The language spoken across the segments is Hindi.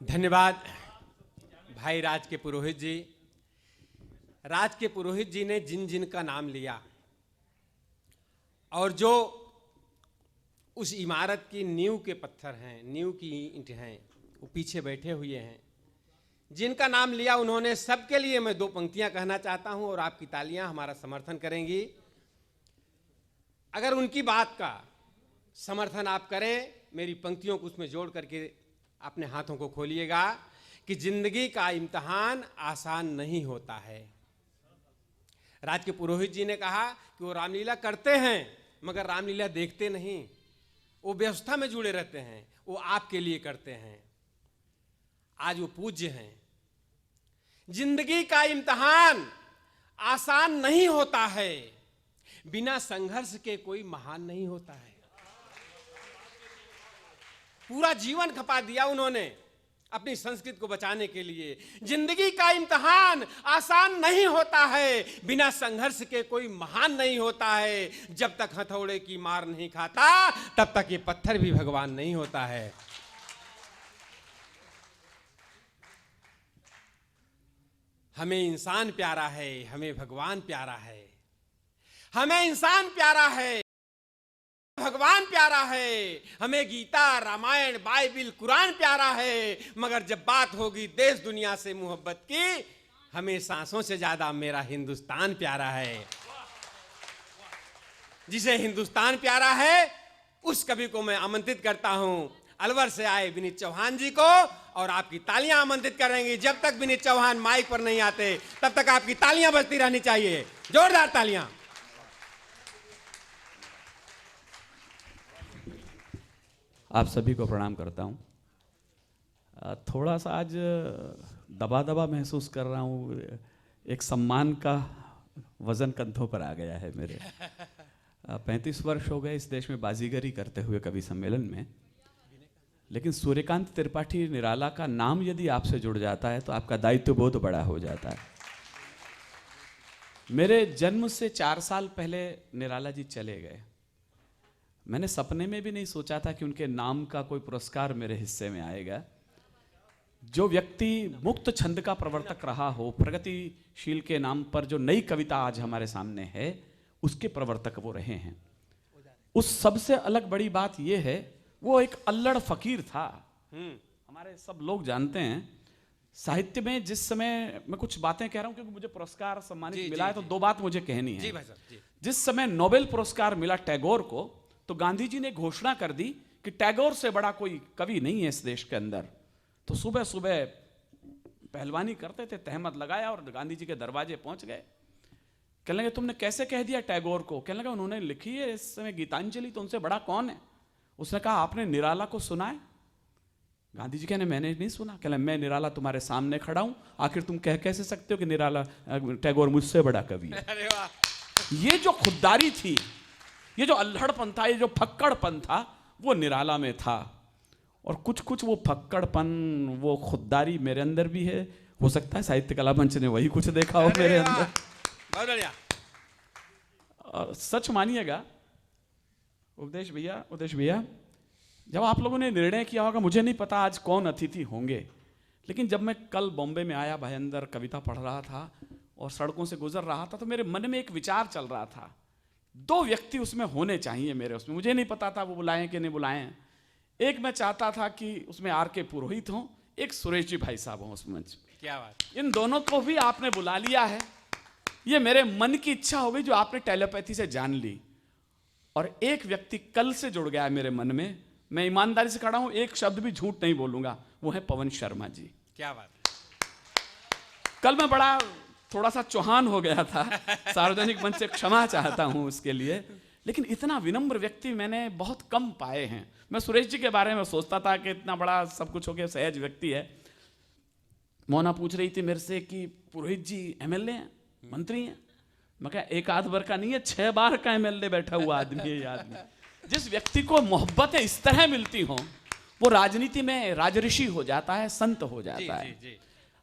धन्यवाद भाई राज के पुरोहित जी। राज के पुरोहित जी ने जिन जिन का नाम लिया और जो उस इमारत की नींव के पत्थर हैं, नींव की ईंट हैं, वो पीछे बैठे हुए हैं, जिनका नाम लिया उन्होंने, सबके लिए मैं दो पंक्तियां कहना चाहता हूं और आपकी तालियां हमारा समर्थन करेंगी। अगर उनकी बात का समर्थन आप करें, मेरी पंक्तियों को उसमें जोड़ करके अपने हाथों को खोलिएगा कि जिंदगी का इम्तिहान आसान नहीं होता है। राज के पुरोहित जी ने कहा कि वो रामलीला करते हैं मगर रामलीला देखते नहीं, वो व्यवस्था में जुड़े रहते हैं, वो आपके लिए करते हैं। आज वो पूज्य हैं। जिंदगी का इम्तिहान आसान नहीं होता है, बिना संघर्ष के कोई महान नहीं होता है। पूरा जीवन खपा दिया उन्होंने अपनी संस्कृति को बचाने के लिए। जिंदगी का इम्तिहान आसान नहीं होता है, बिना संघर्ष के कोई महान नहीं होता है। जब तक हथौड़े की मार नहीं खाता तब तक ये पत्थर भी भगवान नहीं होता है। हमें इंसान प्यारा है, हमें भगवान प्यारा है। हमें इंसान प्यारा है, भगवान प्यारा है। हमें गीता, रामायण, बाइबिल, कुरान प्यारा है। मगर जब बात होगी देश दुनिया से मोहब्बत की, हमें सांसों से ज्यादा मेरा हिंदुस्तान प्यारा है। जिसे हिंदुस्तान प्यारा है उस कवि को मैं आमंत्रित करता हूं, अलवर से आए विनीत चौहान जी को, और आपकी तालियां आमंत्रित करेंगे। जब तक विनीत चौहान माइक पर नहीं आते तब तक आपकी तालियां बजती रहनी चाहिए। जोरदार तालियां। आप सभी को प्रणाम करता हूँ। थोड़ा सा आज दबा दबा महसूस कर रहा हूँ। एक सम्मान का वजन कंधों पर आ गया है मेरे। 35 वर्ष हो गए इस देश में बाजीगरी करते हुए कवि सम्मेलन में, लेकिन सूर्यकांत त्रिपाठी निराला का नाम यदि आपसे जुड़ जाता है तो आपका दायित्व बहुत बड़ा हो जाता है। मेरे जन्म से 4 साल पहले निराला जी चले गए। मैंने सपने में भी नहीं सोचा था कि उनके नाम का कोई पुरस्कार मेरे हिस्से में आएगा। जो व्यक्ति मुक्त छंद का प्रवर्तक रहा हो, प्रगतिशील के नाम पर जो नई कविता आज हमारे सामने है, उसके प्रवर्तक वो रहे हैं। उस सबसे अलग बड़ी बात यह है, वो एक अल्लड़ फकीर था। हमारे सब लोग जानते हैं साहित्य में, जिस समय मैं कुछ बातें कह रहा हूं क्योंकि मुझे पुरस्कार सम्मानित मिला है, तो दो बात मुझे कहनी है। जी भाई साहब, जी। जिस समय नोबेल पुरस्कार मिला टैगोर को, तो गांधी जी ने घोषणा कर दी कि टैगोर से बड़ा कोई कवि नहीं है इस देश के अंदर। तो सुबह सुबह पहलवानी करते थे, तहमत लगाया और गांधी जी के दरवाजे पहुंच गए। कहने लगे तुमने कैसे कह दिया टैगोर को? कहने लगा उन्होंने लिखी है इस समय गीतांजलि, तो उनसे बड़ा कौन है? उसने कहा आपने निराला को सुना है? गांधी जी कहने मैंने नहीं सुना। कहने मैं निराला तुम्हारे सामने खड़ा हूं, आखिर तुम कह कैसे सकते हो कि निराला टैगोर मुझसे बड़ा कवि है? अरे वाह। ये जो खुददारी थी, ये जो अल्हड़पन था, ये जो फक्कड़पन था, वो निराला में था। और कुछ कुछ वो फक्कड़पन, वो खुददारी मेरे अंदर भी है। हो सकता है साहित्य कला मंच ने वही कुछ देखा हो मेरे अंदर। बहुत बढ़िया। और सच मानिएगा उपदेश भैया, जब आप लोगों ने निर्णय किया होगा, मुझे नहीं पता आज कौन अतिथि होंगे, लेकिन जब मैं कल बॉम्बे में आया, भयंदर कविता पढ़ रहा था और सड़कों से गुजर रहा था, तो मेरे मन में एक विचार चल रहा था। 2 व्यक्ति उसमें होने चाहिए मेरे उसमें। मुझे नहीं पता था वो बुलाएं कि नहीं बुलाएं। एक मैं चाहता था कि उसमें आर के पुरोहित हों, एक सुरेश जी भाई साहब हों उस मंच पे। क्या बात। इन दोनों को भी आपने बुला लिया है। ये मेरे मन की इच्छा हो गई जो आपने टेलीपैथी से जान ली। और एक व्यक्ति कल से जुड़ गया है मेरे मन में। मैं ईमानदारी से खड़ा हूं, एक शब्द भी झूठ नहीं बोलूंगा। वो है पवन शर्मा जी। क्या बात। कल मैं बड़ा थोड़ा सा चौहान हो गया था, सार्वजनिक मंच से क्षमा चाहता हूं उसके लिए, लेकिन इतना विनम्र व्यक्ति मैंने बहुत कम पाए हैं। मैं सुरेश जी के बारे में सोचता था कि इतना बड़ा सब कुछ हो गया, सहज व्यक्ति है। मोना पूछ रही थी मेरे से कि पुरोहित जी एमएलए हैं, मंत्री हैं? मैं कहा एक आध बार का नहीं है, 6 बार का एमएलए बैठा हुआ आदमी है ये आदमी। जिस व्यक्ति को मोहब्बतें इस तरह मिलती हों, वो राजनीति में राजऋषि हो जाता है, संत हो जाता है। जी।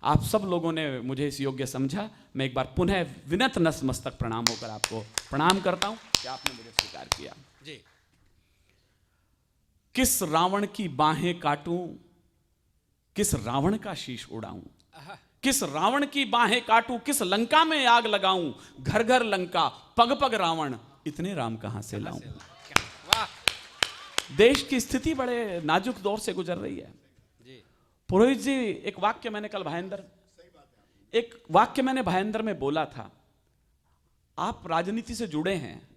आप सब लोगों ने मुझे इस योग्य समझा। मैं एक बार पुनः विनत नतमस्तक प्रणाम होकर आपको प्रणाम करता हूं कि आपने मुझे स्वीकार किया। जी। किस रावण की बाहें काटूं, किस रावण का शीश उड़ाऊं, किस रावण की बाहें काटूं, किस लंका में आग लगाऊं, घर घर लंका पग पग रावण, इतने राम कहां से लाऊं। वाह देश की स्थिति बड़े नाजुक दौर से गुजर रही है। जी पुरोहित जी, एक वाक्य मैंने कल भायंदर में बोला था। आप राजनीति से जुड़े हैं,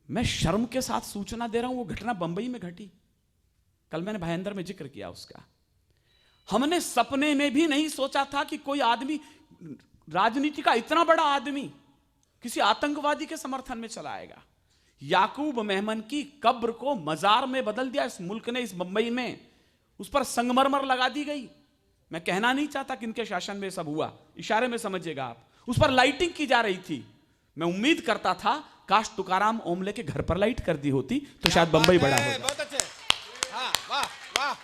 मैं शर्म के साथ सूचना दे रहा हूं, वो घटना बंबई में घटी, कल मैंने भायंदर में जिक्र किया उसका। हमने सपने में भी नहीं सोचा था कि कोई आदमी, राजनीति का इतना बड़ा आदमी, किसी आतंकवादी के समर्थन में चला आएगा। याकूब मेमन की कब्र को मजार में बदल दिया इस मुल्क ने, इस बंबई में उस पर संगमरमर लगा दी गई। मैं कहना नहीं चाहता कि इनके शासन में सब हुआ, इशारे में समझिएगा आप। उस पर लाइटिंग की जा रही थी। मैं उम्मीद करता था काश तुकाराम ओमले के घर पर लाइट कर दी होती तो शायद बंबई बड़ा होता। बहुत अच्छे, हाँ वाह वाह।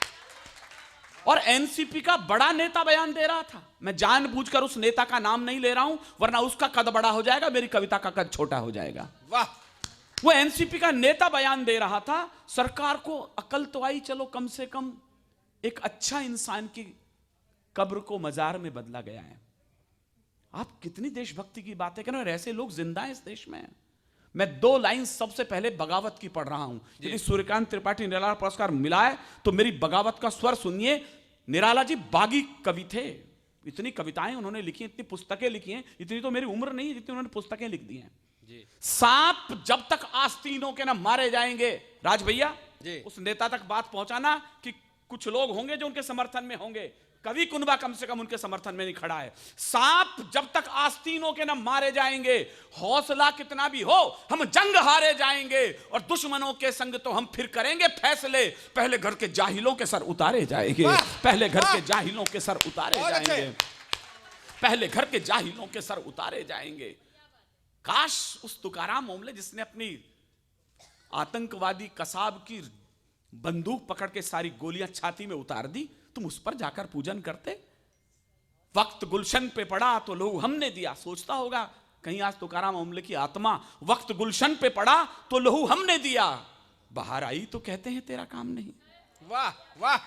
और एनसीपी का बड़ा नेता बयान दे रहा था। मैं जानबूझकर उस नेता का नाम नहीं ले रहा हूं, वरना उसका कद बड़ा हो जाएगा, मेरी कविता का कद छोटा हो जाएगा। वाह, वो एनसीपी का नेता बयान दे रहा था, सरकार को अकल तो आई, चलो कम से कम एक अच्छा इंसान की कब्र को मजार में बदला गया है। आप कितनी देशभक्ति की बातें कर रहे हो, ऐसे लोग जिंदा हैं इस देश में। मैं 2 लाइन सबसे पहले बगावत की पढ़ रहा हूं। यदि सूर्यकांत त्रिपाठी निराला पुरस्कार मिला है तो मेरी बगावत का स्वर सुनिए। निराला जी बागी कवि थे, इतनी कविताएं उन्होंने लिखी, इतनी पुस्तकें लिखी हैं, इतनी तो मेरी उम्र नहीं है जितनी उन्होंने पुस्तकें लिख दी हैं। सांप जब तक आस्तीनों के न मारे जाएंगे, राज भैया उस नेता तक बात पहुंचाना कि कुछ लोग होंगे जो उनके समर्थन में होंगे, कवि कुनबा कम से कम उनके समर्थन में नहीं खड़ा है। सांप जब तक आस्तीनों के न मारे जाएंगे, हौसला कितना भी हो हम जंग हारे जाएंगे, और दुश्मनों के संग तो हम फिर करेंगे फैसले, पहले घर के जाहिलों के सर उतारे जाएंगे, पहले घर के जाहिलों के सर उतारे जाएंगे, पहले घर के जाहिलों के सर उतारे जाएंगे। काश उस तुकाराम ओमले जिसने अपनी आतंकवादी कसाब की बंदूक पकड़ के सारी गोलियां छाती में उतार दी, तुम उस पर जाकर पूजन करते। वक्त गुलशन पे पड़ा तो लहू हमने दिया, सोचता होगा कहीं आज तुकाराम ओमले की आत्मा, वक्त गुलशन पे पड़ा तो लहू हमने दिया, बाहर आई तो कहते हैं तेरा काम नहीं। वाह वाह।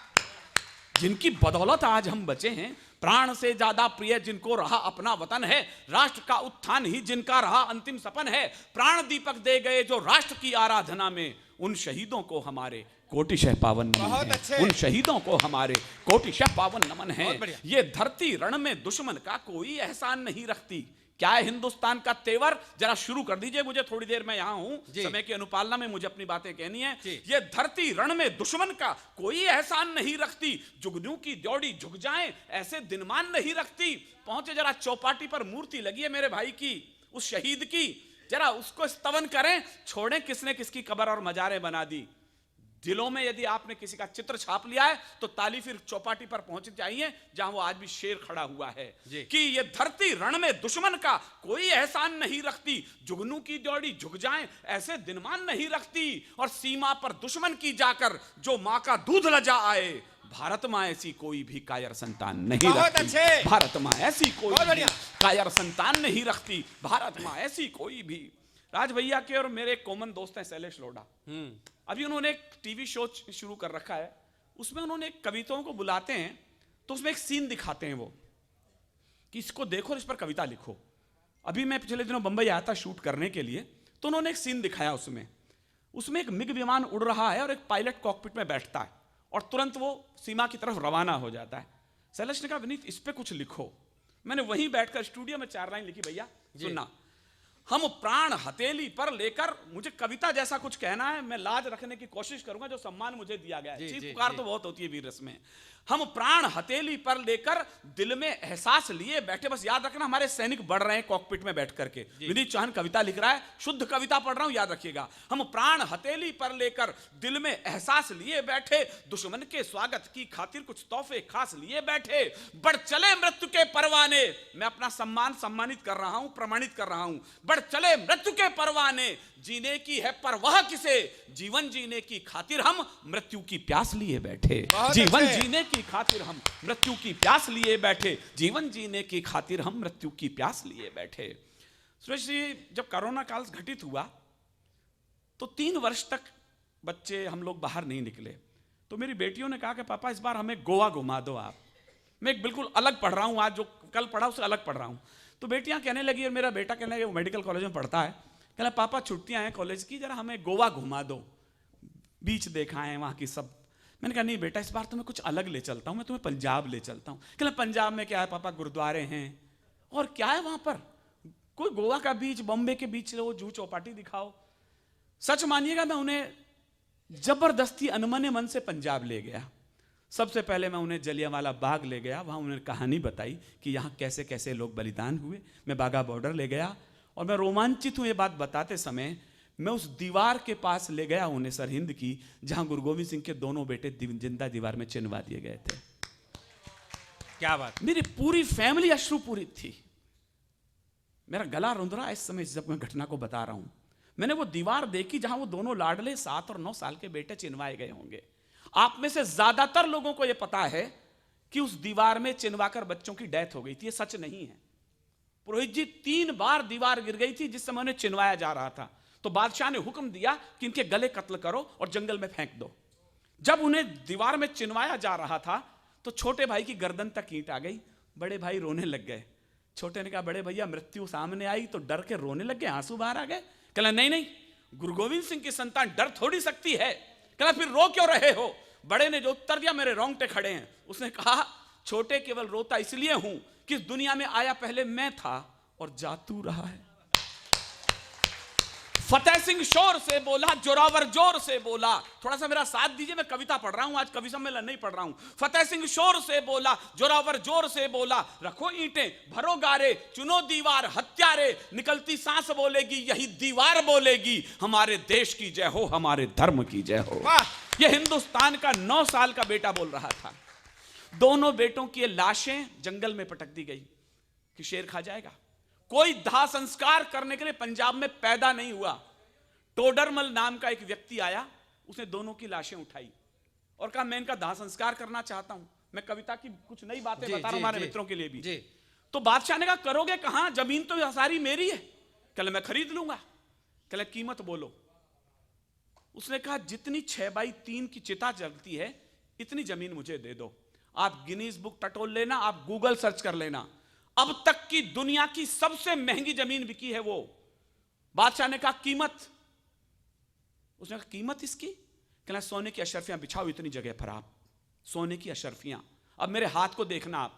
जिनकी बदौलत आज हम बचे हैं, प्राण से ज्यादा प्रिय जिनको रहा अपना वतन है, राष्ट्र का उत्थान ही जिनका रहा अंतिम सपन है, प्राण दीपक दे गए जो राष्ट्र की आराधना में, उन शहीदों को हमारे कोटिशः पावन नमन है, उन शहीदों को हमारे कोटिशः पावन नमन है। ये धरती रण में दुश्मन का कोई एहसान नहीं रखती। क्या है हिंदुस्तान का तेवर, जरा शुरू कर दीजिए, मुझे थोड़ी देर में यहां हूं, समय की अनुपालना में मुझे अपनी बातें कहनी है। ये धरती रण में दुश्मन का कोई एहसान नहीं रखती, जुगनू की ड्योढ़ी झुक जाए ऐसे दिनमान नहीं रखती। पहुंचे जरा चौपाटी पर मूर्ति लगी है मेरे भाई की, उस शहीद की, जरा उसको स्तवन करें, छोड़ें किसने किसकी कब्र और मजारें बना दी। दिलों में यदि आपने किसी का चित्र छाप लिया है तो ताली फिर चौपाटी पर पहुंचनी चाहिए जहां वो आज भी शेर खड़ा हुआ है कि ये धरती रण में दुश्मन का कोई एहसान नहीं रखती, जुगनू की ड्योढ़ी झुक जाए ऐसे दिनमान नहीं रखती, और सीमा पर दुश्मन की जाकर जो मां का दूध लजा आए, भारत मां ऐसी कोई भी कायर संतान नहीं रखती, भारत मां ऐसी कोई भी कायर संतान नहीं रखती, भारत मां ऐसी कोई भी। राज भैया के और मेरे कॉमन दोस्त हैं शैलेश लोढ़ा, अभी उन्होंने एक टीवी शो शुरू कर रखा है, उसमें उन्होंने कविताओं को बुलाते हैं तो उसमें एक सीन दिखाते हैं वो कि इसको देखो और इस पर कविता लिखो। अभी मैं पिछले दिनों बंबई आया था शूट करने के लिए, तो उन्होंने एक सीन दिखाया, उसमें एक मिग विमान उड़ रहा है और एक पायलट कॉकपिट में बैठता है और तुरंत वो सीमा की तरफ रवाना हो जाता है। शैलेश ने कहा विनीत इस पे कुछ लिखो। मैंने वहीं बैठकर स्टूडियो में 4 लाइन लिखी। भैया सुनना, हम प्राण हथेली पर लेकर, मुझे कविता जैसा कुछ कहना है, मैं लाज रखने की कोशिश करूंगा जो सम्मान मुझे दिया गया है, चीख पुकार तो बहुत होती है वीर रस में। हम प्राण हथेली पर लेकर दिल में एहसास लिए बैठे, बस याद रखना हमारे सैनिक बढ़ रहे हैं कॉकपिट में बैठ करके। विनीत चौहान कविता लिख रहा है, शुद्ध कविता पढ़ रहा हूं, याद रखिएगा। हम प्राण हथेली पर लेकर दिल में एहसास लिए बैठे, दुश्मन के स्वागत की खातिर कुछ तोहफे खास लिए बैठे, बढ़ चले मृत्यु के परवाने, मैं अपना सम्मान सम्मानित कर रहा हूं, प्रमाणित कर रहा हूं, बढ़ चले मृत्यु के परवाने, जीने की है परवाह किसे, जीवन जीने की खातिर हम मृत्यु की प्यास लिए बैठे, जीवन जीने की खातिर हम मृत्यु की प्यास लिए बैठे, जीवन जीने की खातिर हम मृत्यु की प्यास लिए बैठे। सुरेश जी, जब कोरोना काल घटित हुआ तो 3 वर्ष तक बच्चे हम लोग बाहर नहीं निकले, तो मेरी बेटियों ने कहा कि पापा इस बार हमें गोवा घुमा दो आप। मैं एक बिल्कुल अलग पढ़ रहा हूँ, आज जो कल पढ़ा उससे अलग पढ़ रहा हूँ। तो बेटियां कहने लगी, और मेरा बेटा कहने लगा, वो मेडिकल कॉलेज में पढ़ता है, कहना पापा छुट्टियां हैं कॉलेज की, जरा हमें गोवा घुमा दो, बीच दिखाएं वहाँ की सब। मैंने कहा नहीं बेटा, इस बार तो मैं कुछ अलग ले चलता हूँ, मैं तुम्हें पंजाब ले चलता हूँ। कहना पंजाब में क्या है पापा, गुरुद्वारे हैं और क्या है वहाँ पर, कोई गोवा का बीच, बॉम्बे के बीच लो, जूहू चौपाटी दिखाओ। सच मानिएगा मैं उन्हें जबरदस्ती अनमने मन से पंजाब ले गया। सबसे पहले मैं उन्हें जलियांवाला बाग ले गया, वहाँ उन्हें कहानी बताई कि यहाँ कैसे कैसे लोग बलिदान हुए। मैं बाघा बॉर्डर ले गया और मैं रोमांचित हूँ ये बात बताते समय, मैं उस दीवार के पास ले गया उन्हें, सरहिंद की, जहाँ गुरु गोविंद सिंह के दोनों बेटे जिंदा दीवार में चिनवा दिए गए थे। क्या बात। मेरी पूरी फैमिली अश्रुपूरित थी, मेरा गला रुंध रहा इस समय जब मैं घटना को बता रहा हूं। मैंने वो दीवार देखी जहां वो दोनों लाडले 7 और 9 साल के बेटे चिनवाए गए होंगे। आप में से ज्यादातर लोगों को यह पता है कि उस दीवार में चिनवाकर बच्चों की डेथ हो गई थी, ये सच नहीं है। पुरोहित जी 3 बार दीवार गिर गई थी जिस समय उन्हें चिनवाया जा रहा था, तो बादशाह ने हुक्म दिया कि इनके गले कत्ल करो और जंगल में फेंक दो। जब उन्हें दीवार में चिनवाया जा रहा था तो छोटे भाई की गर्दन तक ईंट आ गई, बड़े भाई रोने लग गए। छोटे ने कहा बड़े भैया मृत्यु सामने आई तो डर के रोने लग गए, आंसू बाहर आ गए। कहला नहीं नहीं, गुरु गोविंद सिंह की संतान डर थोड़ी सकती है। कहला फिर रो क्यों रहे हो? बड़े ने जो उत्तर दिया मेरे रोंगटे खड़े हैं। उसने कहा छोटे केवल रोता इसलिए हूं कि इस दुनिया में आया पहले मैं था और जातू रहा है। फतेह सिंह शोर से बोला, जोरावर जोर से बोला। थोड़ा सा मेरा साथ दीजिए, मैं कविता पढ़ रहा हूं, आज कवि सम्मेलन नहीं पढ़ रहा हूं। फतेह सिंह शोर से बोला, जोरावर जोर से बोला, रखो ईंटें भरो गारे, चुनो दीवार हत्यारे, निकलती सांस बोलेगी यही दीवार बोलेगी, हमारे देश की जय हो, हमारे धर्म की जय हो। यह हिंदुस्तान का 9 साल का बेटा बोल रहा था। दोनों बेटों की लाशें जंगल में पटक दी गई कि शेर खा जाएगा। कोई दाह संस्कार करने के लिए पंजाब में पैदा नहीं हुआ। टोडरमल नाम का एक व्यक्ति आया, उसने दोनों की लाशें उठाई और कहा मैं इनका दाह संस्कार करना चाहता हूं। मैं कविता की कुछ नई बातें बता रहा हूं हमारे मित्रों के लिए भी। तो बादशाह ने कहा करोगे कहां, जमीन तो सारी मेरी है। कहले मैं खरीद लूंगा। कहले कीमत बोलो। उसने कहा जितनी 6x3 की चिता जलती है इतनी जमीन मुझे दे दो। आप गिनीज बुक टटोल लेना, आप गूगल सर्च कर लेना, अब तक की दुनिया की सबसे महंगी जमीन बिकी है वो। बादशाह ने कहा कीमत। उसने कहा कीमत इसकी? कहना सोने की अशरफियां बिछाओ इतनी जगह पर, आप सोने की अशरफियां, अब मेरे हाथ को देखना आप।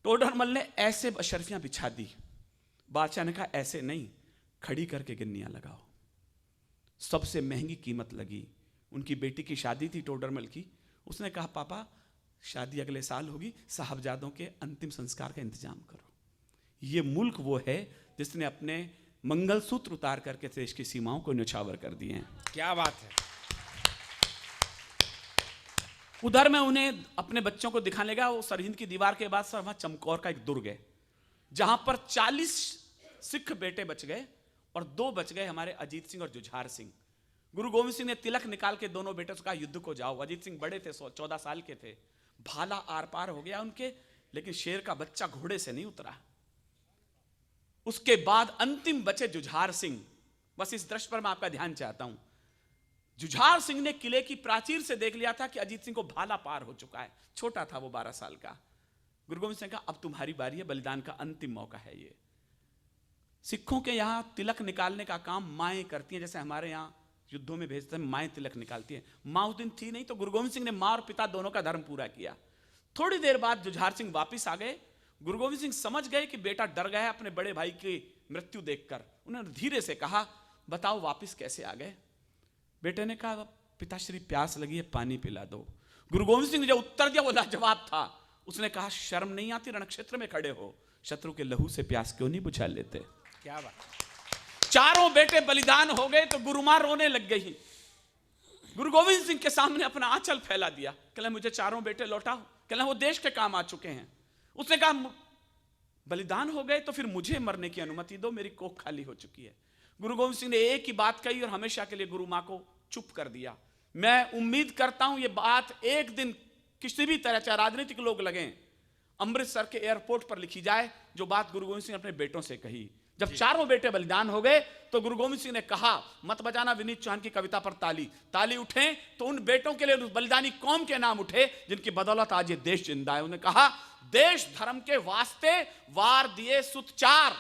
टोडरमल ने ऐसे अशरफियां बिछा दी। बादशाह ने कहा ऐसे नहीं, खड़ी करके गिन्नियां लगाओ। सबसे महंगी कीमत लगी। उनकी बेटी की शादी थी टोडरमल की। उसने कहा पापा शादी अगले साल होगी, साहबजादों के अंतिम संस्कार का इंतजाम करो। यह मुल्क वो है जिसने अपने मंगलसूत्र उतार करके देश की सीमाओं को न्यौछावर कर दिए हैं। क्या बात है। उधर मैं उन्हें अपने बच्चों को दिखाने लगा, वो सरहिंद की दीवार के बाद सर वहां चमकौर का एक दुर्ग है जहां पर 40 सिख बेटे बच गए और 2 बच गए हमारे अजीत सिंह और जुझार सिंह। गुरु गोविंद सिंह ने तिलक निकाल के दोनों बेटों से कहा युद्ध को जाओ। अजीत सिंह बड़े थे, 14 साल के थे, भाला आर पार हो गया उनके, लेकिन शेर का बच्चा घोड़े से नहीं उतरा। उसके बाद अंतिम बचे जुझार सिंह। बस इस दृश्य पर मैं आपका ध्यान चाहता हूं। जुझार सिंह ने किले की प्राचीर से देख लिया था कि अजीत सिंह को भाला पार हो चुका है। छोटा था वो, 12 साल का। गुरु गोविंद सिंह ने कहा अब तुम्हारी बारी है, बलिदान का अंतिम मौका है ये। सिखों के यहां तिलक निकालने का काम माएं करती हैं, जैसे हमारे यहां युद्धों में भेजते हैं माएं तिलक निकालती हैं। मां उस दिन थी नहीं, तो गुरु गोविंद सिंह ने मां और पिता दोनों का धर्म पूरा किया। थोड़ी देर बाद जुझार सिंह वापिस आ गए। गुरु गोविंद सिंह समझ गए कि बेटा डर गया है अपने बड़े भाई की मृत्यु देखकर। उन्होंने धीरे से कहा बताओ वापिस कैसे आ गए? बेटे ने कहा पिताश्री प्यास लगी है, पानी पिला दो। गुरु गोविंद सिंह ने जो उत्तर दिया वो लाजवाब था। उसने कहा शर्म नहीं आती, रणक्षेत्र में खड़े हो, शत्रु के लहू से प्यास क्यों नहीं बुझा लेते? क्या बात। चारों बेटे बलिदान हो गए तो गुरु मां रोने लग गई। गुरु गोविंद सिंह के सामने अपना आंचल फैला दिया। कहला मुझे चारों बेटे लौटाओ। कहला वो देश के काम आ चुके हैं। उसने कहा बलिदान हो गए तो फिर मुझे मरने की अनुमति दो, मेरी कोख खाली हो चुकी है। गुरु गोविंद सिंह ने एक ही बात कही और हमेशा के लिए गुरु मां को चुप कर दिया। मैं उम्मीद करता हूं ये बात एक दिन किसी भी तरह, चाहे राजनीतिक लोग लगे, अमृतसर के एयरपोर्ट पर लिखी जाए, जो बात गुरु गोविंद सिंह ने अपने बेटों से कही। जब चारों बेटे बलिदान हो गए तो गुरु गोविंद सिंह ने कहा, मत बजाना विनीत चौहान की कविता पर ताली, ताली उठे तो उन बेटों के लिए, उस बलिदानी कौम के नाम उठे जिनकी बदौलत आज ये देश जिंदा है। उन्होंने कहा, देश धर्म के वास्ते वार दिए सुत चार,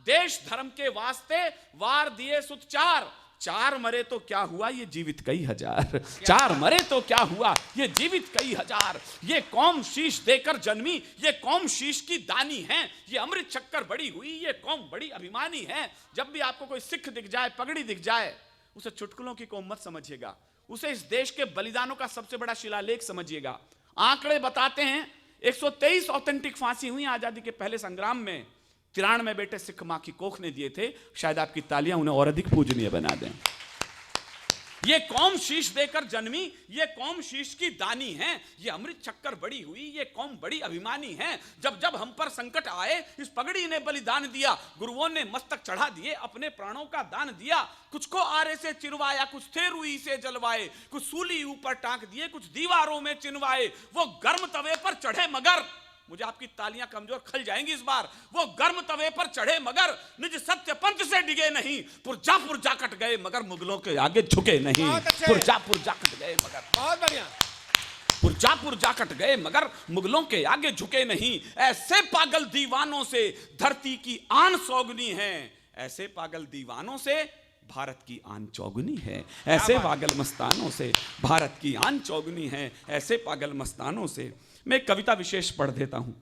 देश धर्म के वास्ते वार दिए सुत चार, चार मरे तो क्या हुआ ये जीवित कई हजार, चार मरे तो क्या हुआ ये जीवित कई हजार। ये कौम शीश देकर जन्मी, ये कौम शीश की दानी है, ये अमृत शक्कर बड़ी हुई, ये कौम बड़ी अभिमानी है। जब भी आपको कोई सिख दिख जाए, पगड़ी दिख जाए, उसे चुटकुलों की कौम मत समझिएगा, उसे इस देश के बलिदानों का सबसे बड़ा शिलालेख समझिएगा। आंकड़े बताते हैं 123 ऑथेंटिक फांसी हुई आजादी के पहले संग्राम में, 93 बेटे सिख मां की कोख ने दिए थे। शायद आपकी तालियां उन्हें और अधिक पूजनीय बना दें। ये कौम शीश देकर जन्मी, ये कौम शीश की दानी है, ये अमृत शक्कर बड़ी हुई, ये कौम बड़ी अभिमानी है। जब जब हम पर संकट आए, इस पगड़ी ने बलिदान दिया, गुरुओं ने मस्तक चढ़ा दिए, अपने प्राणों का दान दिया। कुछ को आरे से चिरवाया, कुछ थे रुई से जलवाए, कुछ सूली ऊपर टांक दिए, कुछ दीवारों में चिनवाए। वो गर्म तवे पर चढ़े मगर, मुझे आपकी तालियां कमजोर खल जाएंगी इस बार, वो गर्म तवे पर चढ़े मगर निज सत्य पंथ से डिगे नहीं, पुरजा कट गए मगर मुगलों के आगे झुके नहीं। पुरजा कट गए मगर, बहुत बढ़िया, पुरजा कट गए मगर मुगलों के आगे झुके नहीं। ऐसे पागल दीवानों से धरती की आन सौगनी है, ऐसे पागल दीवानों से भारत की आन चौगुनी है। ऐसे पागल मस्तानों से भारत की आन चौगुनी है, ऐसे पागल मस्तानों से। मैं एक कविता विशेष पढ़ देता हूं।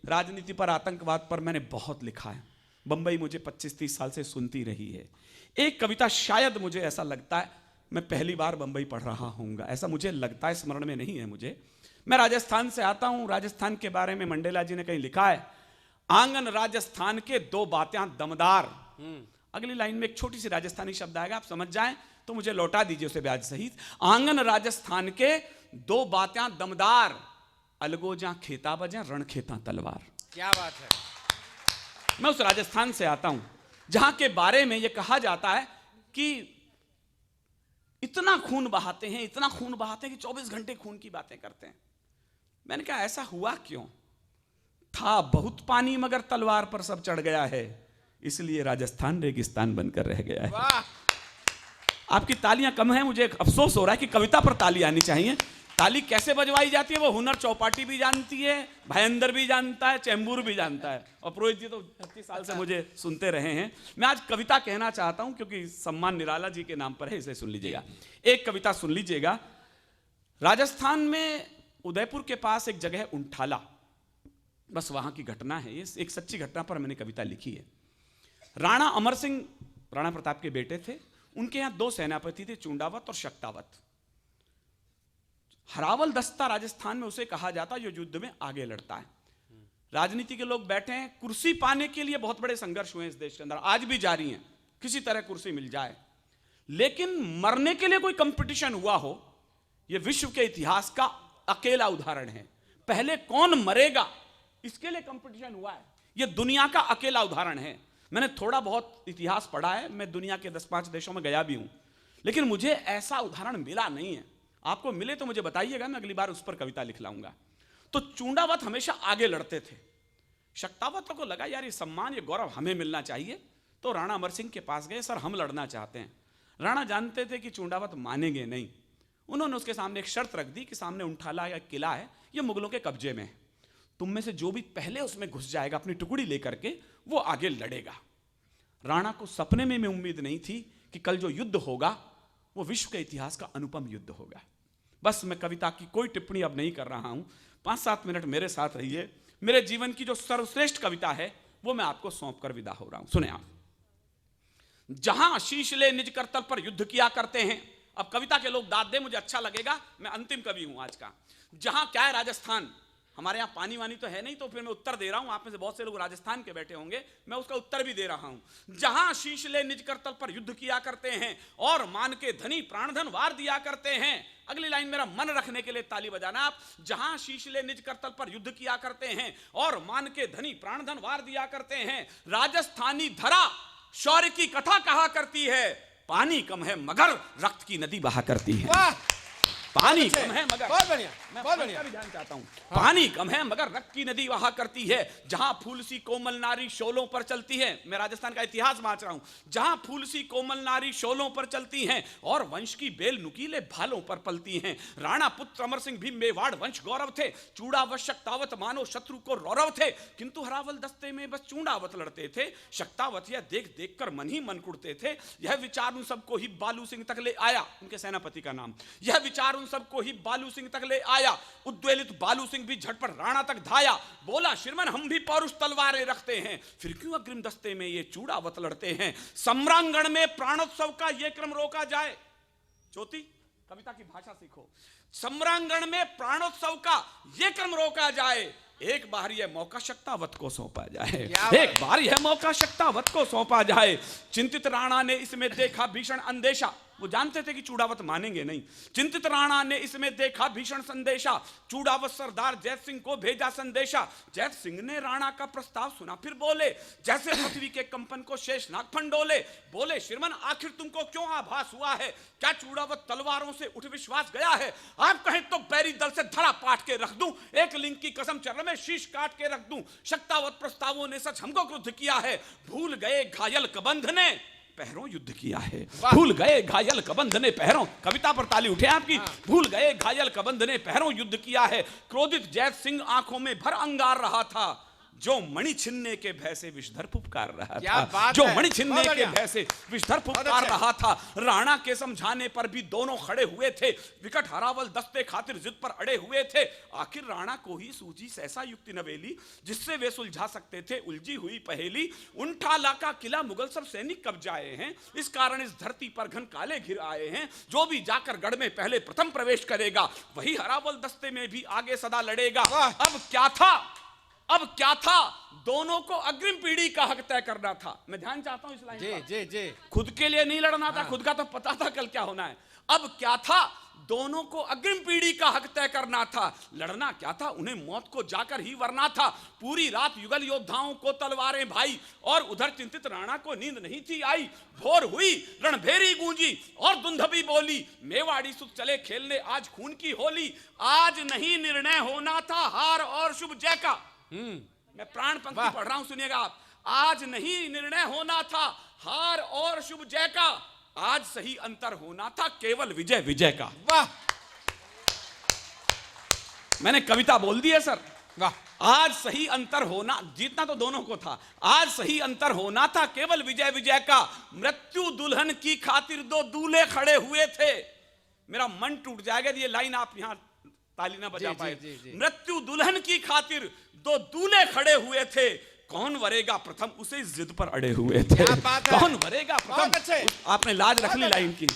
राजनीति पर, आतंकवाद पर मैंने बहुत लिखा है। बंबई मुझे 25-30 साल से सुनती रही है। एक कविता शायद मुझे ऐसा लगता है मैं पहली बार बंबई पढ़ रहा होऊंगा, ऐसा मुझे लगता है, स्मरण में नहीं है मुझे। मैं राजस्थान से आता हूं। राजस्थान के बारे में मंडेला जी ने कहीं लिखा है, आंगन राजस्थान के दो बातें दमदार। अगली लाइन में एक छोटी सी राजस्थानी शब्द आएगा, आप समझ जाएं तो मुझे लौटा दीजिए उसे ब्याज सहित। आंगन राजस्थान के दो बातें दमदार, अलगो जा खेता बजा रण खेता तलवार। क्या बात है। मैं उस राजस्थान से आता हूं जहां के बारे में यह कहा जाता है कि इतना खून बहाते हैं, इतना खून बहाते हैं कि 24 घंटे खून की बातें करते हैं। मैंने कहा ऐसा हुआ क्यों? था बहुत पानी मगर तलवार पर सब चढ़ गया है, इसलिए राजस्थान रेगिस्तान बनकर रह गया है। वाह, आपकी तालियां कम हैं, मुझे अफसोस हो रहा है कि कविता पर ताली आनी चाहिए। ताली कैसे बजवाई जाती है वो हुनर चौपाटी भी जानती है, भयंदर भी जानता है, चैम्बूर भी जानता है, और पुरोहित जी तो 30 साल से मुझे सुनते रहे हैं। मैं आज कविता कहना चाहता हूं क्योंकि सम्मान निराला जी के नाम पर है, इसे सुन लीजिएगा। एक कविता सुन लीजिएगा। राजस्थान में उदयपुर के पास एक जगह है उंठाला, बस वहां की घटना है ये, एक सच्ची घटना पर मैंने कविता लिखी है। राणा अमर सिंह राणा प्रताप के बेटे थे। उनके यहां दो सेनापति थे, चुंडावत और शक्तावत। हरावल दस्ता राजस्थान में उसे कहा जाता जो युद्ध में आगे लड़ता है। राजनीति के लोग बैठे हैं, कुर्सी पाने के लिए बहुत बड़े संघर्ष हुए इस देश के अंदर, आज भी जारी हैं, किसी तरह कुर्सी मिल जाए। लेकिन मरने के लिए कोई कंपटीशन हुआ हो, यह विश्व के इतिहास का अकेला उदाहरण है। पहले कौन मरेगा इसके लिए कंपटीशन हुआ है, यह दुनिया का अकेला उदाहरण है। मैंने थोड़ा बहुत इतिहास पढ़ा है, मैं दुनिया के 10-5 देशों में गया भी हूं, लेकिन मुझे ऐसा उदाहरण मिला नहीं है। आपको मिले तो मुझे बताइएगा, मैं अगली बार उस पर कविता लिख लाऊंगा। तो चुंडावत हमेशा आगे लड़ते थे। शक्तावत को लगा यार ये सम्मान, ये गौरव हमें मिलना चाहिए, तो राणा अमर सिंह के पास गए, सर हम लड़ना चाहते हैं। राणा जानते थे कि चुंडावत मानेंगे नहीं। उन्होंने उसके सामने एक शर्त रख दी कि सामने उंठाला या किला है, ये मुगलों के कब्जे में है, तुम में से जो भी पहले उसमें घुस जाएगा अपनी टुकड़ी लेकर के, वो आगे लड़ेगा। राणा को सपने में उम्मीद नहीं थी कि कल जो युद्ध होगा वो विश्व के इतिहास का अनुपम युद्ध होगा। बस मैं कविता की कोई टिप्पणी अब नहीं कर रहा हूं, 5-7 मिनट मेरे साथ रहिए। मेरे जीवन की जो सर्वश्रेष्ठ कविता है वो मैं आपको सौंप कर विदा हो रहा हूं, सुने आप। जहां शीश ले निज करतल पर युद्ध किया करते हैं। अब कविता के लोग दाद दे, मुझे अच्छा लगेगा, मैं अंतिम कवि हूं आज का। जहां क्या है, राजस्थान, हमारे यहां पानी वानी तो है नहीं, तो फिर मैं उत्तर दे रहा हूं। आप में से बहुत से लोग राजस्थान के बैठे होंगे, मैं उसका उत्तर भी दे रहा हूं। जहां शीश ले निज करतल पर युद्ध किया करते हैं, और मान के धनी प्राण धन वार दिया करते हैं। अगली लाइन मेरा मन रखने के लिए ताली बजाना आप। जहां शीश ले निज करतल पर युद्ध किया करते हैं, और मान के धनी प्राण धन वार दिया करते हैं। राजस्थानी धरा शौर्य की कथा कहा करती है, पानी कम है मगर रक्त की नदी बहा करती है। पानी अच्छे। कम है मगर बहुत बढ़िया, मैं बहुत पानी बढ़िया। का भी ध्यान चाहता हूं। पानी कम है मगर रक्त की नदी वहां करती है, जहां फूल सी कोमल नारी शोलों पर चलती है। मैं राजस्थान का इतिहास बांच रहा हूं। जहां फूल सी कोमल नारी शोलों पर चलती हैं और वंश की बेल नुकीले भालों पर पलती हैं। राणा पुत्र अमर सिंह भी मेवाड़ वंश गौरव थे, चूड़ावत शक्तावत मानो शत्रु को रौरव थे, किंतु हरावल दस्ते में बस चूड़ावत लड़ते थे। शक्तावत यह देख देख कर मन ही मन कुड़ते थे। यह विचार उन सबको ही बालू सिंह तक ले आया, उनके सेनापति का नाम। यह विचार उन सबको ही बालू सिंह तक ले आया। उद्वेलित बालू सिंह भी झटपट राणा तक धाया। बोला, श्रीमन हम भी पौरुष तलवारें रखते हैं, फिर क्यों अग्रिम दस्ते में ये चूड़ावत लड़ते हैं। सम्रांगण में प्राणोत्सव का ये क्रम रोका जाए। ज्योति, कविता की भाषा सीखो। सम्रांगण में प्राणोत्सव का ये क्रम रोका जाए, एक बार यह मौका शक्तावत को सौंपा जाए। एक बार यह मौका शक्तावत को सौंपा जाए। चिंतित राणा ने इसमें देखा भीषण अंदेशा। वो जानते थे कि चूड़ावत मानेंगे नहीं। चिंतित राणा ने इसमें देखा भीषण संदेशा। चूड़ावत सरदार जैत सिंह को भेजा संदेशा। जैत सिंह ने राणा का प्रस्ताव सुना, फिर बोले जैसे पृथ्वी के कंपन को शेषनाग फंडोले। बोले, श्रीमन आखिर तुमको क्यों आभास हुआ है? क्या चूड़ावत तलवारों से उठ विश्वास गया है? आप कहें तो बैरी दल से धड़ा पाट के रख दूं, एक लिंग की कसम चरण में शीश काट के रख दूं। शक्तावत प्रस्तावों ने सच हमको क्रुद्ध किया है। भूल गए घायल कबंध ने पहरों युद्ध किया है। भूल गए घायल कबंध ने पहरों, कविता पर ताली उठे आपकी। भूल गए घायल कबंध ने पहरों युद्ध किया है। क्रोधित जैत सिंह आंखों में भर अंगार रहा था, जो मणि छिनने के भय से विषधर फुफकार रहा था। जो मणि छिनने के भय से विषधर फुफकार रहा था। राणा के समझाने पर भी दोनों खड़े हुए थे। विकट हरावल दस्ते खातिर जिद पर अड़े हुए थे। आखिर राणा को ही सूझी सहसा युक्ति नवेली, जिससे वे सुलझा सकते थे उलझी हुई पहेली। उनठाला का किला मुगल सब सैनिक कब्जाए हैं, इस कारण इस धरती पर घन काले घिर आए हैं। जो भी जाकर गढ़ में पहले प्रथम प्रवेश करेगा, वही हरावल दस्ते में भी आगे सदा लड़ेगा। अब क्या था, दोनों को अग्रिम पीढ़ी का हक तय करना था। मैं ध्यान चाहता हूं इस लाइन पर। जी जी। खुद के लिए नहीं लड़ना था, खुद का तो पता था कल क्या होना है। अब क्या था, दोनों को अग्रिम पीढ़ी का हक तय करना था। लड़ना क्या था, उन्हें मौत को जाकर ही वरना था। पूरी रात युगल योद्धाओं को तलवारें भाई, और उधर चिंतित राणा को नींद नहीं थी आई। भोर हुई, रणभेरी गूंजी और दुंधबी बोली, मेवाड़ी सुत चले खेलने आज खून की होली। आज नहीं निर्णय होना था हार और शुभ जय का। मैं प्राण पंक्ति पढ़ रहा हूं, सुनिएगा आप। आज नहीं निर्णय होना था हार और शुभ जय का, आज सही अंतर होना था केवल विजय विजय का। वाह, मैंने कविता बोल दी है सर। वाह, आज सही अंतर होना, जीतना तो दोनों को था, आज सही अंतर होना था केवल विजय विजय का। मृत्यु दुल्हन की खातिर दो दूल्हे खड़े हुए थे। मेरा मन टूट जाएगा ये लाइन आप यहां ताली ना बजा पाए। मृत्यु दुल्हन की खातिर दो दूल्हे खड़े हुए थे, कौन वरेगा प्रथम उसे जिद पर अड़े हुए थे। कौन वरेगा प्रथम, आपने लाज रख ली लाइन की।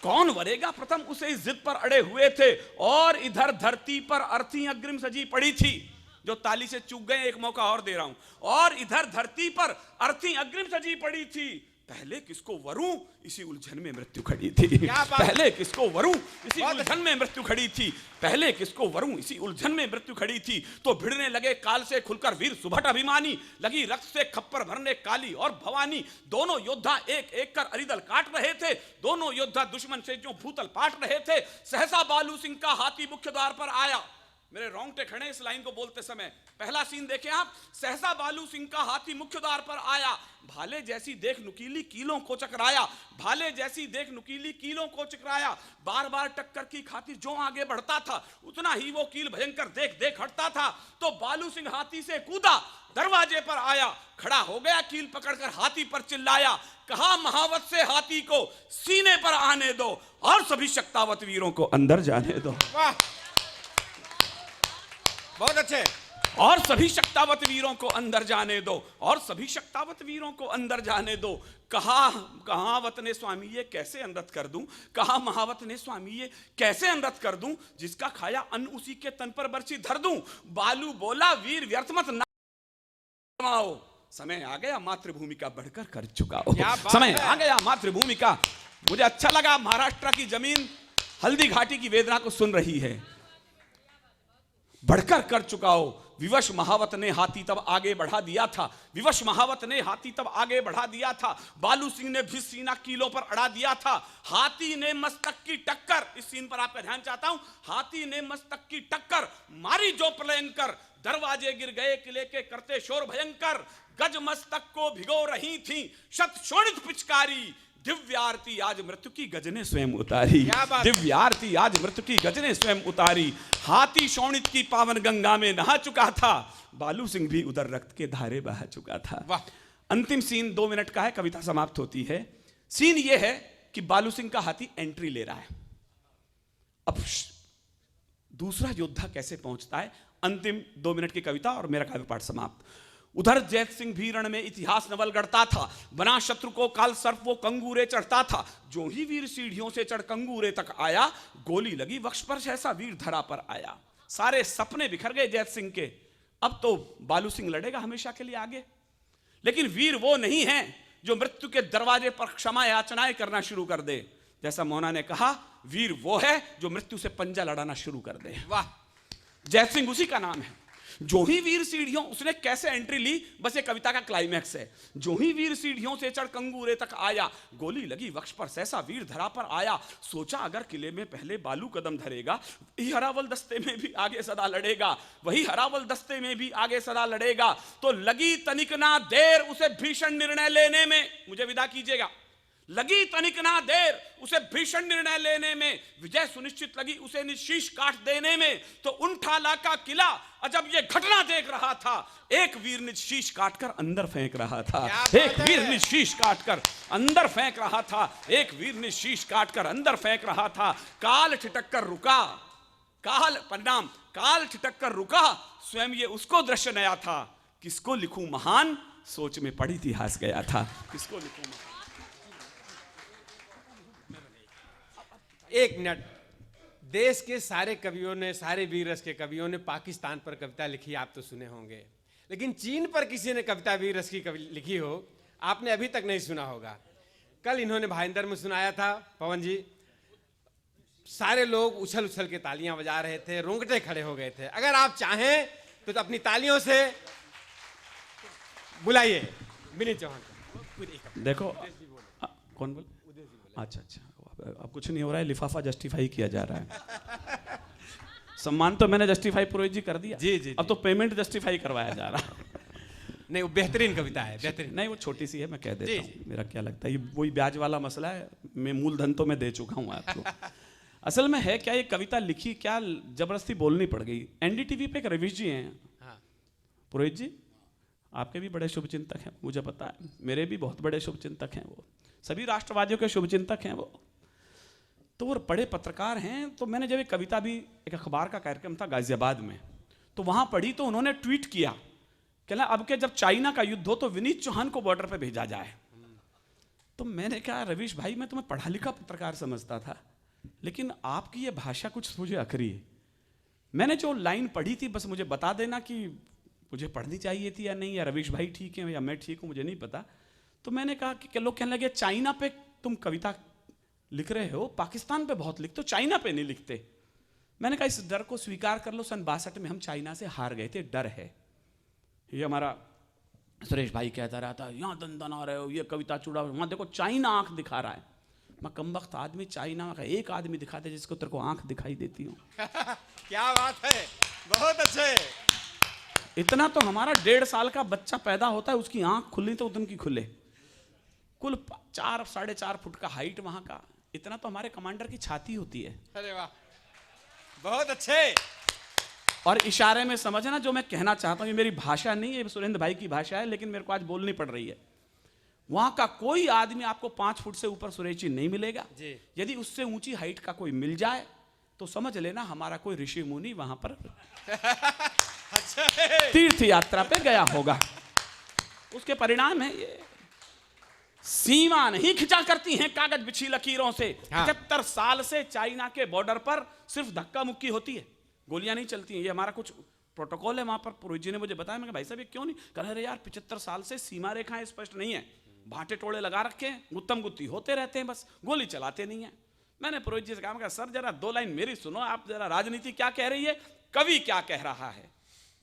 कौन वरेगा प्रथम उसे इस जिद पर अड़े हुए थे। और इधर धरती पर अर्थी अग्रिम सजी पड़ी थी। जो ताली से चूक गए, एक मौका और दे रहा हूं। और इधर धरती पर अर्थी अग्रिम सजी पड़ी थी। पहले किसको वरूं, इसी उलझन में मृत्यु खड़ी थी। पहले किसको वरूं, इसी उलझन में मृत्यु खड़ी थी। पहले किसको वरूं, इसी उलझन में मृत्यु खड़ी थी। तो भिड़ने लगे काल से खुलकर वीर सुभट अभिमानी, लगी रक्त से खप्पर भरने काली और भवानी। दोनों योद्धा एक एक कर अरिदल काट रहे थे। दोनों योद्धा दुश्मन से जो भूतल पाट रहे थे। सहसा बालू सिंह का हाथी मुख्य द्वार पर आया। मेरे रोंगटे खड़े इस लाइन को बोलते समय। पहला सीन देखें आप। सहसा बालू सिंह का हाथी मुख्य द्वार पर आया, भाले जैसी देख नुकीली कीलों को चकराया। भाले जैसी देख नुकीली कीलों को चकराया। बार बार टक्कर की खातिर जो आगे बढ़ता था, उतना ही वो कील भयंकर देख देख हटता था। तो बालू सिंह हाथी से कूदा, दरवाजे पर आया, खड़ा हो गया, कील पकड़कर हाथी पर चिल्लाया। कहा, महावत से हाथी को सीने पर आने दो और सभी शक्तावत वीरों को अंदर जाने दो। वाह, बहुत अच्छे। और सभी शक्तावत वीरों को अंदर जाने दो, और सभी शक्तावत वीरों को अंदर जाने दो। कहा महावत ने, स्वामी ये कैसे अनरत कर दूं। कहा महावत ने, स्वामी ये कैसे अनरत कर दूं। जिसका खाया अन्न उसी के तन पर बरछी धर दूं। बालू बोला, वीर व्यर्थ मत नाओ, समय आ गया मातृभूमि का बढ़कर कर चुकाओ। समय आ गया मातृभूमि का। मुझे अच्छा लगा, महाराष्ट्र की जमीन हल्दी घाटी की वेदना को सुन रही है। बढ़कर कर चुका हो, विवश महावत ने हाथी तब आगे बढ़ा दिया था, विवश महावत ने हाथी तब आगे बढ़ा दिया था, बालू सिंह ने भी सीना कीलों पर अड़ा दिया था, हाथी ने मस्तक की टक्कर, इस सीन पर आपका ध्यान चाहता हूं, हाथी ने मस्तक की टक्कर मारी जो प्रलयंकर, दरवाजे गिर गए किले के करते शोर भयंकर, गज मस्तक को भिगो रही थी शत शोणित पिचकारी, दिव्य आरती आज मृत्यु की गजने स्वयं उतारी, दिव्य आरती आज मृत्यु की गजने स्वयं उतारी, हाथी शोणित की पावन गंगा में नहा चुका था, बालू सिंह भी उधर रक्त के धारे बहा चुका था। अंतिम सीन 2 मिनट का है, कविता समाप्त होती है। सीन यह है कि बालू सिंह का हाथी एंट्री ले रहा है, अब दूसरा योद्धा कैसे पहुंचता है, अंतिम 2 मिनट की कविता और मेरा काव्य पाठ समाप्त। उधर जैत सिंह भी रण में इतिहास नवल गढ़ता था, बना शत्रु को काल सर्प वो कंगूरे चढ़ता था, जो ही वीर सीढ़ियों से चढ़ कंगूरे तक आया, गोली लगी वक्ष पर ऐसा वीर धरा पर आया। सारे सपने बिखर गए जैत सिंह के, अब तो बालू सिंह लड़ेगा हमेशा के लिए आगे, लेकिन वीर वो नहीं है जो मृत्यु के दरवाजे पर क्षमा याचनाएं करना शुरू कर दे। जैसा मोना ने कहा, वीर वो है जो मृत्यु से पंजा लड़ाना शुरू कर दे। वाह, जैत सिंह उसी का नाम है। जो ही वीर सीढ़ियों, उसने कैसे एंट्री ली, बस ये कविता का क्लाइमैक्स है। जो ही वीर सीढ़ियों से चढ़ कंगूरे तक आया, गोली लगी वक्ष पर सहसा वीर धरा पर आया, सोचा अगर किले में पहले बालू कदम धरेगा, वही हरावल दस्ते में भी आगे सदा लड़ेगा, वही हरावल दस्ते में भी आगे सदा लड़ेगा। तो लगी तनिक ना देर उसे भीषण निर्णय लेने में, मुझे विदा कीजिएगा, लगी तनिक ना देर उसे भीषण निर्णय लेने में, विजय सुनिश्चित लगी उसे निशीश काट देने में। तो उनठाला का किला अजब ये घटना देख रहा था, एक वीर निशीश काटकर अंदर फेंक रहा था, एक वीर निशीश काटकर अंदर फेंक रहा था, एक वीर निशीश काटकर अंदर फेंक रहा था। काल ठिठक कर रुका, काल परिणाम काल ठिठक कर रुका, स्वयं ये उसको दृश्य नया था, किसको लिखूं महान सोच में पड़ी थी हंस गया था, किसको लिखूं महान। 1 मिनट, देश के सारे कवियों ने, सारे वीर रस के कवियों ने पाकिस्तान पर कविता लिखी, आप तो सुने होंगे, लेकिन चीन पर किसी ने कविता वीर रस की लिखी हो आपने अभी तक नहीं सुना होगा। कल इन्होंने भाईंदर में सुनाया था, पवन जी, सारे लोग उछल उछल के तालियां बजा रहे थे, रोंगटे खड़े हो गए थे। अगर आप चाहें तो अपनी तालियों से बुलाइए विनीत चौहान को। देखो कौन बोल, अच्छा अच्छा, अब कुछ नहीं हो रहा है, लिफाफा जस्टिफाई किया जा रहा है। सम्मान तो मैंने जस्टिफाई पुरोहित जी कर दिया, जी जी, अब तो पेमेंट जस्टिफाई करवाया जा रहा है। नहीं, वो बेहतरीन कविता है, बेहतरीन। नहीं, वो छोटी सी है, मैं कह देता हूँ, मेरा क्या लगता है, ये वही ब्याज वाला मसला है, मैं मूलधन तो मैं दे चुका हूँ आपको। असल में है क्या, ये कविता लिखी क्या जबरदस्ती बोलनी पड़ गई। एनडीटीवी पे एक रवीश जी हैं, पुरोहित जी आपके भी बड़े शुभचिंतक हैं, मुझे पता है, मेरे भी बहुत बड़े शुभचिंतक हैं, वो सभी राष्ट्रवादियों के शुभचिंतक हैं वो, तो वो बड़े पत्रकार हैं। तो मैंने जब एक कविता भी, एक अखबार का कार्यक्रम था गाजियाबाद में, तो वहां पढ़ी, तो उन्होंने ट्वीट किया कि अब के जब चाइना का युद्ध हो तो विनीत चौहान को बॉर्डर पे भेजा जाए। तो मैंने कहा, रवीश भाई मैं तुम्हें पढ़ा लिखा पत्रकार समझता था, लेकिन आपकी ये भाषा कुछ मुझे अखरी है। मैंने जो लाइन पढ़ी थी बस मुझे बता देना कि मुझे पढ़नी चाहिए थी या नहीं, या रवीश भाई ठीक है या मैं ठीक हूं, मुझे नहीं पता। तो मैंने कहा कि लोग कहने लगे चाइना पे तुम कविता लिख रहे हो, पाकिस्तान पे बहुत लिखते हो, चाइना पे नहीं लिखते। मैंने कहा इस डर को स्वीकार कर लो, सन 62 में हम चाइना से हार गए थे, डर है। ये हमारा सुरेश भाई कहता रहा था, यहाँ दंदना रहे हो, ये कविता चूड़ा, वहां देखो चाइना आंख दिखा रहा है। मैं कमबख्त आदमी, चाइना का एक आदमी दिखाते जिसको तेरे को आंख दिखाई देती हूँ। क्या बात है, बहुत अच्छे। इतना तो हमारा 1.5 साल का बच्चा पैदा होता है, उसकी आंख खुली तो उतन की खुले, कुल 4 साढ़े 4 फुट का हाइट वहां का, इतना तो हमारे कमांडर की छाती होती है। अरे वाह, बहुत अच्छे। और इशारे में समझना जो मैं कहना चाहता हूं, ये मेरी भाषा नहीं है, सुरेंद्र भाई की भाषा है, लेकिन मेरे को आज बोलनी पड़ रही है। वहां का कोई आदमी आपको 5 फुट से ऊपर सुरेश जी नहीं मिलेगा जी। यदि उससे ऊंची हाइट का कोई मिल जाए तो समझ लेना हमारा कोई ऋषि मुनि वहां पर तीर्थ यात्रा पे गया होगा। उसके परिणाम है ये, सीमा नहीं खिंचा करती हैं कागज बिछी लकीरों से। 75 साल से चाइना के बॉर्डर पर सिर्फ धक्का मुक्की होती है, गोलियां नहीं चलती हैं। ये हमारा कुछ प्रोटोकॉल है वहां पर। पुरोहित जी ने मुझे बताया, मैं भाई साहब ये क्यों नहीं कह रहे यार, 75 साल से सीमा रेखाएं स्पष्ट नहीं है, भाटे टोड़े लगा रखे हैं, गुत्तम गुत्ती होते रहते हैं, बस गोली चलाते नहीं है। मैंने पुरोहित जी से कहा, सर जरा 2 लाइन मेरी सुनो, आप जरा राजनीति क्या कह रही है, कवि क्या कह रहा है।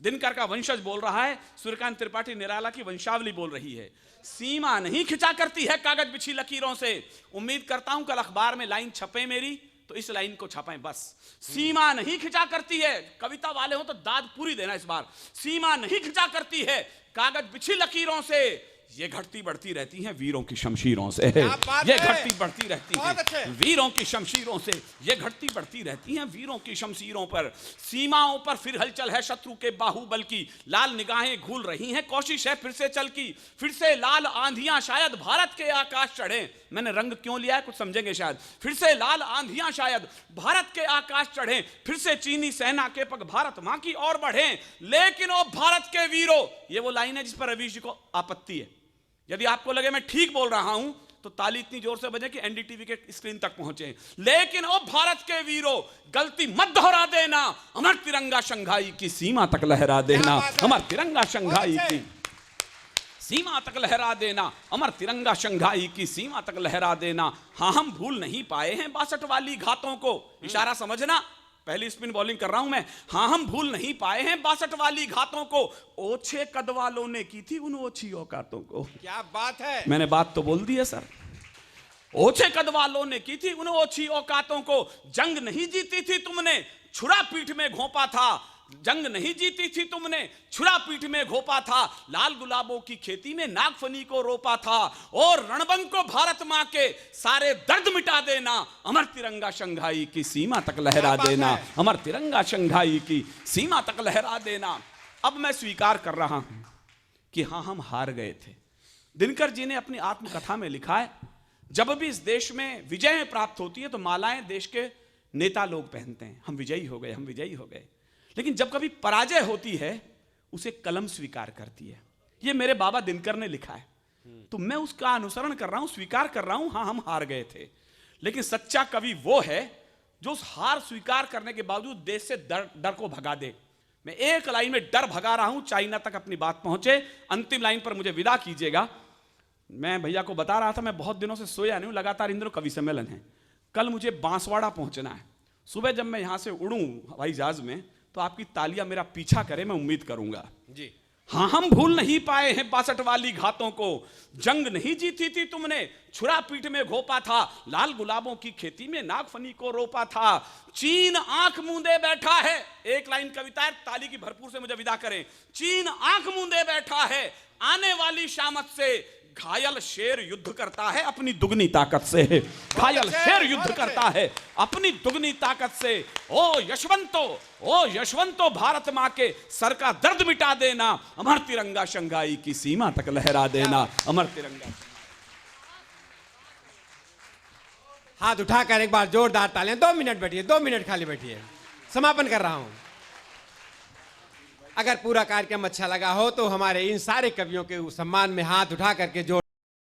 दिनकर का वंशज बोल रहा है, सूर्यकांत त्रिपाठी निराला की वंशावली बोल रही है। सीमा नहीं खिंचा करती है कागज बिछी लकीरों से। उम्मीद करता हूं कल अखबार में लाइन छपे मेरी, तो इस लाइन को छपाएं बस। सीमा नहीं खिंचा करती है, कविता वाले हो तो दाद पूरी देना इस बार। सीमा नहीं खिंचा करती है कागज बिछी लकीरों से, ये घटती बढ़ती रहती हैं वीरों की शमशीरों से। ये घटती बढ़ती रहती हैं वीरों की शमशीरों से, ये घटती बढ़ती रहती हैं वीरों की शमशीरों पर। सीमाओं पर फिर हलचल है शत्रु के बाहुबल की, लाल निगाहें घूल रही हैं कोशिश है फिर से चल की। फिर से लाल आंधियां शायद भारत के आकाश चढ़े। मैंने रंग क्यों लिया है कुछ समझेंगे शायद। फिर से लाल आंधियां शायद भारत के आकाश चढ़े, फिर से चीनी सेना के पग भारत मां की ओर बढ़े। लेकिन ओ भारत के वीरों, ये वो लाइन है जिस पर रवीश जी को आपत्ति है। यदि आपको लगे मैं ठीक बोल रहा हूं तो ताली इतनी जोर से बजे कि एनडीटीवी के स्क्रीन तक पहुंचे। लेकिन ओ भारत के वीरों, गलती मत दोहरा देना, अमर तिरंगा शंघाई की सीमा तक लहरा देना। अमर तिरंगा शंघाई की सीमा तक लहरा देना, अमर तिरंगा शंघाई की सीमा तक लहरा देना। हाँ हम भूल नहीं पाए हैं 62 वाली घातों को। इशारा समझना, पहली स्पिन बॉलिंग कर रहा हूं मैं। हाँ हम भूल नहीं पाए हैं 62 वाली घातों को, ओछे कद वालों ने की थी उन ओछी औकातों को। क्या बात है, मैंने बात तो बोल दी है सर। ओछे कद वालों ने की थी उन ओछी औकातों को, जंग नहीं जीती थी तुमने छुरा पीठ में घोंपा था। जंग नहीं जीती थी तुमने छुरा पीठ में घोपा था, लाल गुलाबों की खेती में नागफनी को रोपा था। और रणबंग को भारत मां के सारे दर्द मिटा देना, अमर तिरंगा शंघाई की सीमा तक लहरा देना। अमर तिरंगा शंघाई की सीमा तक लहरा देना। अब मैं स्वीकार कर रहा हूं कि हां हम हार गए थे। दिनकर जी ने अपनी आत्मकथा में लिखा है, जब भी इस देश में विजय प्राप्त होती है तो मालाएं देश के नेता लोग पहनते हैं, हम विजयी हो गए, हम विजयी हो गए। लेकिन जब कभी पराजय होती है उसे कलम स्वीकार करती है। ये मेरे बाबा दिनकर ने लिखा है, तो मैं उसका अनुसरण कर रहा हूं, स्वीकार कर रहा हूं। हां हम हार गए थे, लेकिन सच्चा कवि वो है जो उस हार स्वीकार करने के बावजूद देश से डर को भगा दे। मैं एक लाइन में डर भगा रहा हूं, चाइना तक अपनी बात पहुंचे। अंतिम लाइन पर मुझे विदा कीजिएगा। मैं भैया को बता रहा था मैं बहुत दिनों से सोया नहीं हूं, लगातार इन दिनों कवि सम्मेलन है। कल मुझे बांसवाड़ा पहुंचना है। सुबह जब मैं यहां से उड़ूं हवाई जहाज में तो आपकी तालियां मेरा पीछा करे, मैं उम्मीद करूंगा जी। हाँ हम भूल नहीं पाए हैं 62 वाली घातों को, जंग नहीं जीती थी तुमने छुरा पीठ में घोपा था, लाल गुलाबों की खेती में नागफनी को रोपा था। चीन आंख मूंदे बैठा है, एक लाइन कविता है, ताली की भरपूर से मुझे विदा करें। चीन आंख मूंदे बैठा है, आने वाली शामत से घायल शेर युद्ध करता है अपनी दुगनी ताकत से। घायल शेर युद्ध करता है अपनी दुगनी ताकत से। ओ यशवंतो भारत मां के सर का दर्द मिटा देना, अमर तिरंगा शंघाई की सीमा तक लहरा देना। अमर तिरंगा। हाथ उठाकर एक बार जोरदार तालियां। 2 मिनट बैठिए, 2 मिनट खाली बैठिए, समापन कर रहा हूं। अगर पूरा कार्यक्रम अच्छा लगा हो तो हमारे इन सारे कवियों के सम्मान में हाथ उठा करके जोर